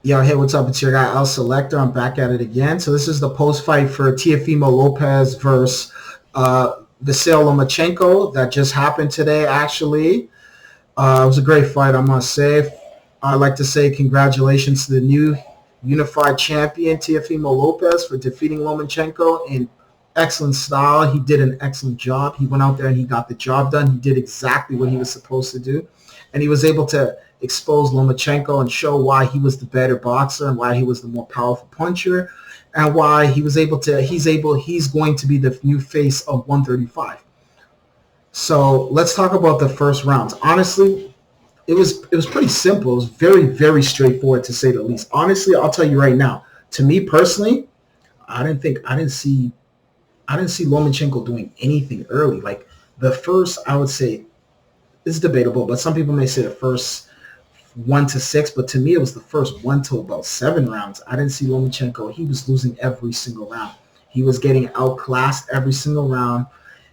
Yo, hey, what's up? It's your guy, El Selector. I'm back at it again. So this is the post-fight for Teofimo Lopez versus Vasyl Lomachenko that just happened today, actually. It was a great fight, I must say. I'd like to say congratulations to the new unified champion, Teofimo Lopez, for defeating Lomachenko in excellent style. He did an excellent job. He went out there and he got the job done. He did exactly what he was supposed to do. And he was able to expose Lomachenko and show why he was the better boxer and why he was the more powerful puncher and why he's going to be the new face of 135. So let's talk about the first rounds. Honestly, it was pretty simple. It was very straightforward to say the least. Honestly, I'll tell you right now. To me personally, I didn't see Lomachenko doing anything early. Like the first, I would say it's debatable, but some people may say the first 1 to 6. But to me, it was the first 1 to about 7 rounds. I didn't see Lomachenko. He was losing every single round. He was getting outclassed every single round.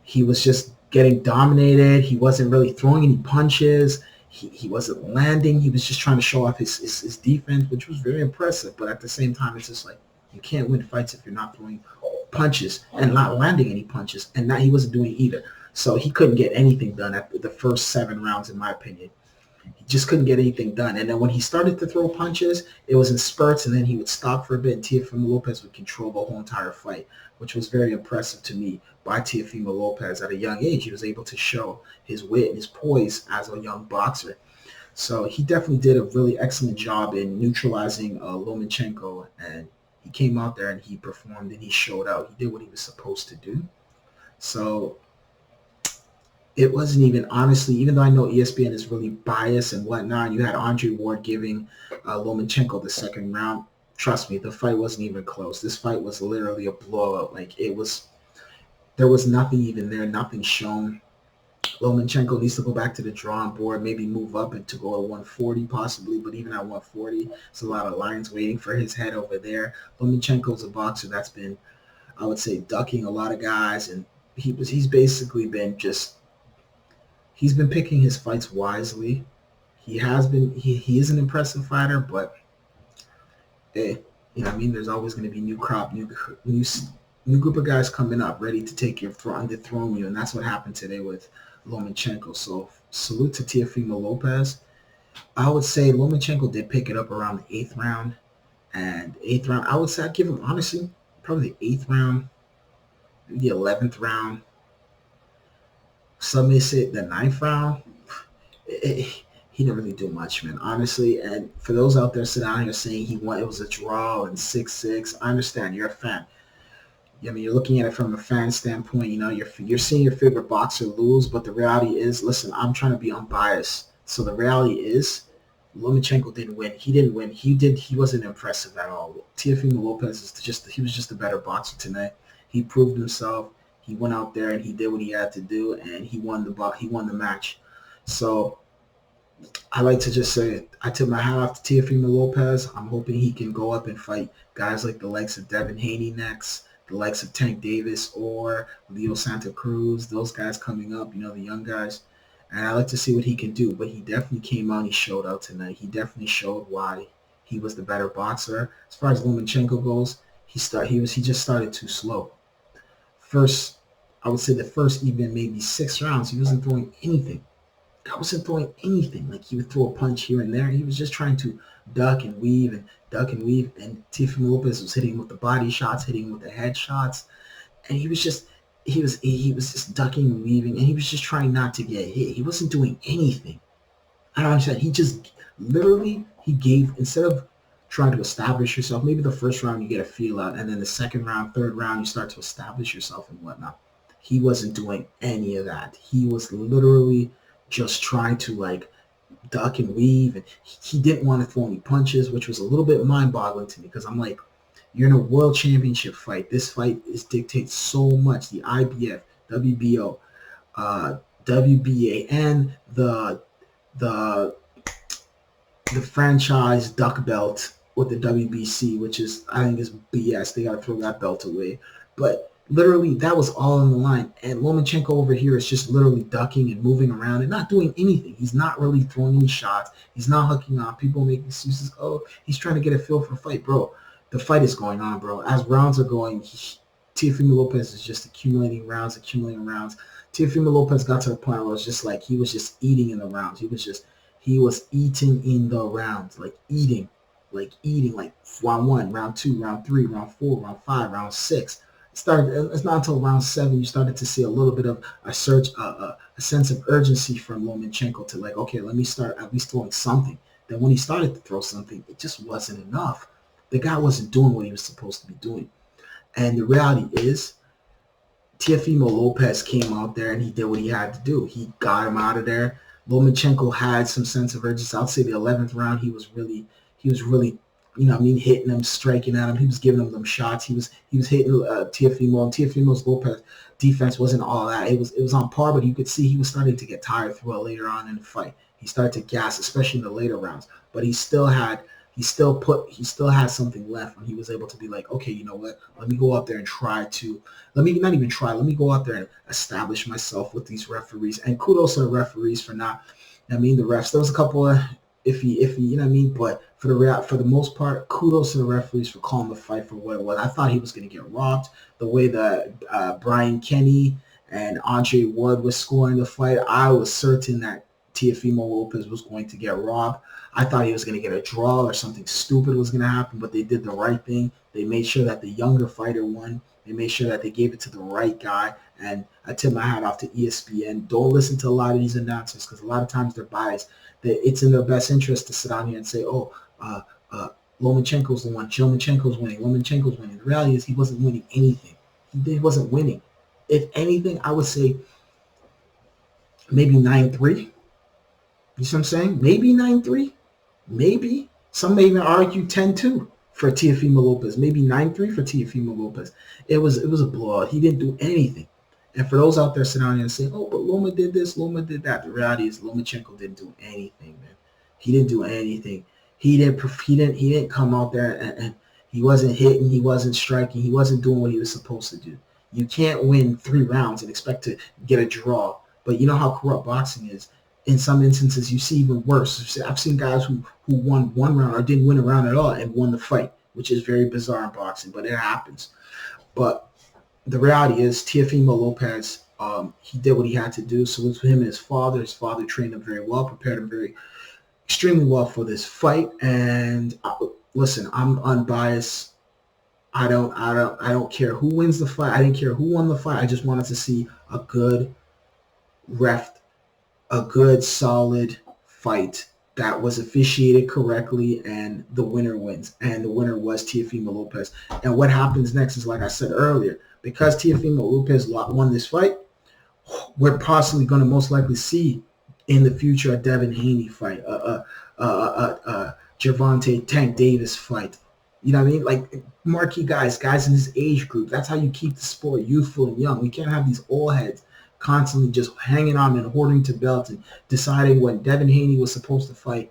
He was just getting dominated. He wasn't really throwing any punches. He wasn't landing. He was just trying to show off his defense, which was very impressive. But at the same time, it's just like you can't win fights if you're not throwing punches and not landing any punches. And that he wasn't doing either. So he couldn't get anything done at the first 7 rounds, in my opinion. He just couldn't get anything done. And then when he started to throw punches, it was in spurts, and then he would stop for a bit, and Teofimo Lopez would control the whole entire fight, which was very impressive to me by Teofimo Lopez at a young age. He was able to show his wit and his poise as a young boxer. So he definitely did a really excellent job in neutralizing Lomachenko, and he came out there and he performed and he showed out. He did what he was supposed to do. So it wasn't even honestly, even though I know ESPN is really biased and whatnot, you had Andre Ward giving Lomachenko the second round. Trust me, the fight wasn't even close. This fight was literally a blowout. Like there was nothing even there, nothing shown. Lomachenko needs to go back to the drawing board, maybe move up and to go at 140 possibly, but even at 140, it's a lot of lines waiting for his head over there. Lomachenko's a boxer that's been, I would say, ducking a lot of guys, and he's basically been just he's been picking his fights wisely. He is an impressive fighter, but eh, you know what I mean. There's always going to be new crop, new new group of guys coming up, ready to take your throne, dethrone you, and that's what happened today with Lomachenko. So salute to Teofimo Lopez. I would say Lomachenko did pick it up around the eighth round, and eighth round I would say I'd give him honestly probably the eighth round, the 11th round. Some may say the ninth round. He didn't really do much, man, honestly. And for those out there sitting out here saying he won, it was a draw and 6-6. I understand you're a fan. I mean, you're looking at it from a fan standpoint. You know, you're seeing your favorite boxer lose, but the reality is, listen, I'm trying to be unbiased. So the reality is, Lomachenko didn't win. He didn't win. He wasn't impressive at all. Teofimo Lopez is just he was just a better boxer tonight. He proved himself. He went out there and he did what he had to do, and he won the match. So I like to just say I tip my hat off to Teofimo Lopez. I'm hoping he can go up and fight guys like the likes of Devin Haney next, the likes of Tank Davis or Leo Santa Cruz, those guys coming up, you know, the young guys. And I like to see what he can do. But he definitely came out and he showed out tonight. He definitely showed why he was the better boxer. As far as Lomachenko goes, he just started too slow. First, I would say the first even maybe 6 rounds, he wasn't throwing anything. I wasn't throwing anything. Like he would throw a punch here and there. He was just trying to duck and weave. And Teofimo Lopez was hitting him with the body shots, hitting him with the head shots, and he was just ducking and weaving, and he was just trying not to get hit. He wasn't doing anything. I don't understand. He just literally he gave instead of trying to establish yourself. Maybe the first round you get a feel out, and then the second round, third round you start to establish yourself and whatnot. He wasn't doing any of that. He was literally just trying to like duck and weave, and he didn't want to throw any punches, which was a little bit mind-boggling to me because I'm like, you're in a world championship fight. This fight is dictates so much. The IBF, WBO, WBA, and the the franchise duck belt with the WBC, which is I think is BS. They gotta throw that belt away. But Literally, that was all on the line. And Lomachenko over here is just literally ducking and moving around and not doing anything. He's not really throwing any shots. He's not hooking off. People make excuses. Oh, he's trying to get a feel for a fight. Bro, the fight is going on, bro. As rounds are going, Teofimo Lopez is just accumulating rounds, accumulating rounds. Teofimo Lopez got to the point where it was just like he was just eating in the rounds. He was eating in the rounds, like eating, like round one, round two, round three, round four, round five, round six. It's not until round seven you started to see a little bit of a sense of urgency from Lomachenko to like, okay, let me start at least throwing something. Then when he started to throw something, it just wasn't enough. The guy wasn't doing what he was supposed to be doing. And the reality is, Teofimo Lopez came out there and he did what he had to do. He got him out of there. Lomachenko had some sense of urgency. I'll say the 11th round, he was really, hitting him, striking at him. He was giving him them shots. He was hitting Teofimo. And Teofimo's Lopez defense wasn't all that. It was on par, but you could see he was starting to get tired throughout later on in the fight. He started to gas, especially in the later rounds. But he still had something left when he was able to be like, okay, you know what? Let me go out there and let me go out there and establish myself with these referees. And kudos to the referees for not, the refs. There was a couple of iffy, but for the most part, kudos to the referees for calling the fight for what it was. I thought he was going to get robbed. The way that Brian Kenny and Andre Ward was scoring the fight, I was certain that Teofimo Lopez was going to get robbed. I thought he was going to get a draw or something stupid was going to happen, but they did the right thing. They made sure that the younger fighter won. They made sure that they gave it to the right guy. And I tip my hat off to ESPN. Don't listen to a lot of these announcers because a lot of times they're biased. It's in their best interest to sit down here and say, Lomachenko's the one. Lomachenko's winning. Lomachenko's winning. The reality is he wasn't winning anything. He wasn't winning. If anything, I would say maybe 9-3. You see what I'm saying? Maybe 9-3. Maybe. Some may even argue 10-2 for Teofimo Lopez. Maybe 9-3 for Teofimo Lopez. It was a blowout. He didn't do anything. And for those out there sitting down here and saying, oh, but Loma did this, Loma did that. The reality is Lomachenko didn't do anything, man. He didn't do anything. He didn't come out there and he wasn't hitting, he wasn't striking, he wasn't doing what he was supposed to do. You can't win 3 rounds and expect to get a draw. But you know how corrupt boxing is. In some instances, you see even worse. I've seen guys who won 1 round or didn't win a round at all and won the fight, which is very bizarre in boxing, but it happens. But the reality is Teofimo Lopez, he did what he had to do. So it was him and his father. His father trained him very well, prepared him extremely well for this fight. And listen, I'm unbiased. I don't care who wins the fight. I didn't care who won the fight. I just wanted to see a good solid fight that was officiated correctly, and the winner wins. And the winner was Teofimo Lopez. And what happens next is, like I said earlier, because Teofimo Lopez won this fight, we're possibly going to most likely see in the future a Devin Haney fight, a Gervonta Tank Davis fight. You know what I mean? Like marquee guys in his age group. That's how you keep the sport youthful and young. We can't have these old heads constantly just hanging on and hoarding to belts and deciding when Devin Haney was supposed to fight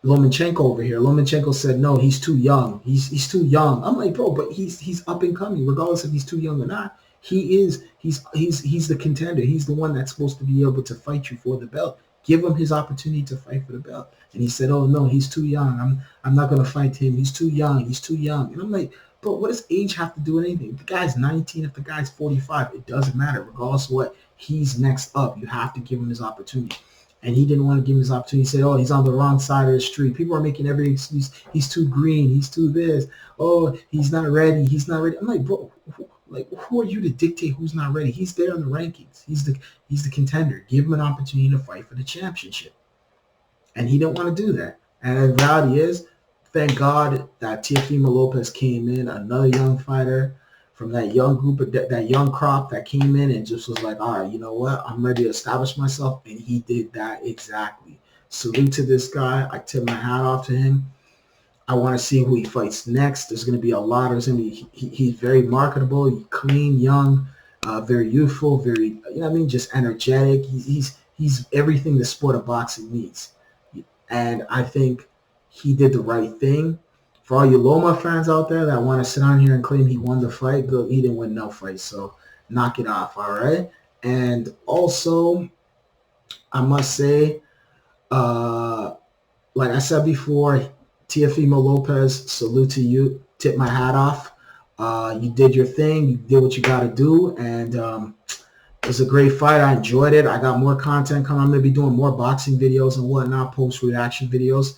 Lomachenko over here. Lomachenko said, no, he's too young. He's too young. I'm like, bro, but he's up and coming, regardless if he's too young or not. He's the contender. He's the one that's supposed to be able to fight you for the belt. Give him his opportunity to fight for the belt. And he said, oh no, he's too young. I'm not gonna fight him. He's too young. And I'm like, bro, what does age have to do with anything? If the guy's 19, if the guy's 45, it doesn't matter. Regardless of what, he's next up. You have to give him his opportunity. And he didn't want to give him his opportunity. He said, oh, he's on the wrong side of the street. People are making every excuse. He's too green. He's too this. Oh, he's not ready. I'm like, bro, who are you to dictate who's not ready? He's there in the rankings. He's the contender. Give him an opportunity to fight for the championship. And he didn't want to do that. And the reality is, thank God that Teofimo Lopez came in, another young fighter from that young group, of that young crop that came in and just was like, all right, you know what? I'm ready to establish myself. And he did that exactly. Salute to this guy. I tip my hat off to him. I want to see who he fights next. There's going to be a lot. He's very marketable, clean, young, very youthful, very, just energetic. He's everything the sport of boxing needs. And I think he did the right thing For all you Loma fans out there that want to sit on here and claim he won the fight, good, he didn't win no fight. So knock it off, all right? And also, I must say, uh, like I said before, Teofimo Lopez, salute to you. Tip my hat off. You did your thing. You did what you got to do. And it was a great fight. I enjoyed it. I got more content coming. I'm going to be doing more boxing videos and whatnot, post-reaction videos.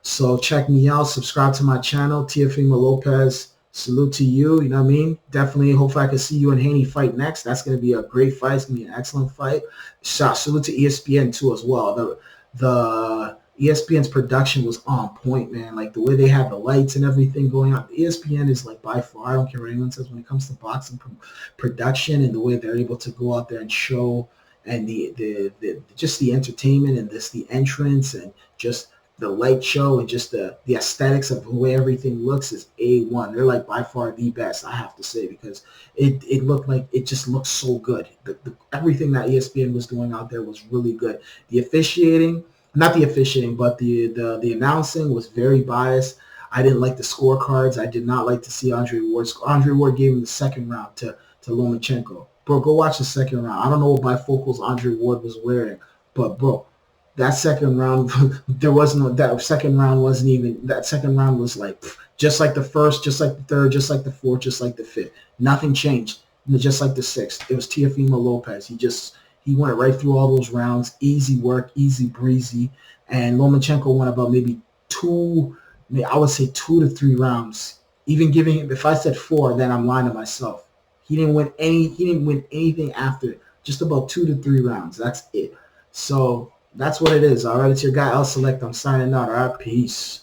So check me out. Subscribe to my channel, Teofimo Lopez. Salute to you. You know what I mean? Definitely. Hopefully I can see you and Haney fight next. That's going to be a great fight. It's going to be an excellent fight. Salute to ESPN too as well. The ESPN's production was on point, man. Like the way they had the lights and everything going on. ESPN is like by far, I don't care what anyone says, when it comes to boxing production and the way they're able to go out there and show and the just the entertainment and the entrance and just the light show and just the aesthetics of the way everything looks is A1. They're like by far the best, I have to say, because it looked like it just looked so good. Everything that ESPN was doing out there was really good. The officiating, not the officiating, but the announcing was very biased. I didn't like the scorecards. I did not like to see Andre Ward. Andre Ward gave him the second round to Lomachenko. Bro, go watch the second round. I don't know what bifocals Andre Ward was wearing, but bro, that second round, that second round wasn't even, that second round was like, just like the first, just like the third, just like the fourth, just like the fifth. Nothing changed. Just like the sixth. It was Teofimo Lopez. He went right through all those rounds. Easy work, easy breezy. And Lomachenko won about maybe I would say 2 to 3 rounds. Even giving him, if I said 4, then I'm lying to myself. He didn't win anything after it. Just about 2 to 3 rounds. That's it. So that's what it is. All right, it's your guy, I'll Select. I'm signing out. All right, peace.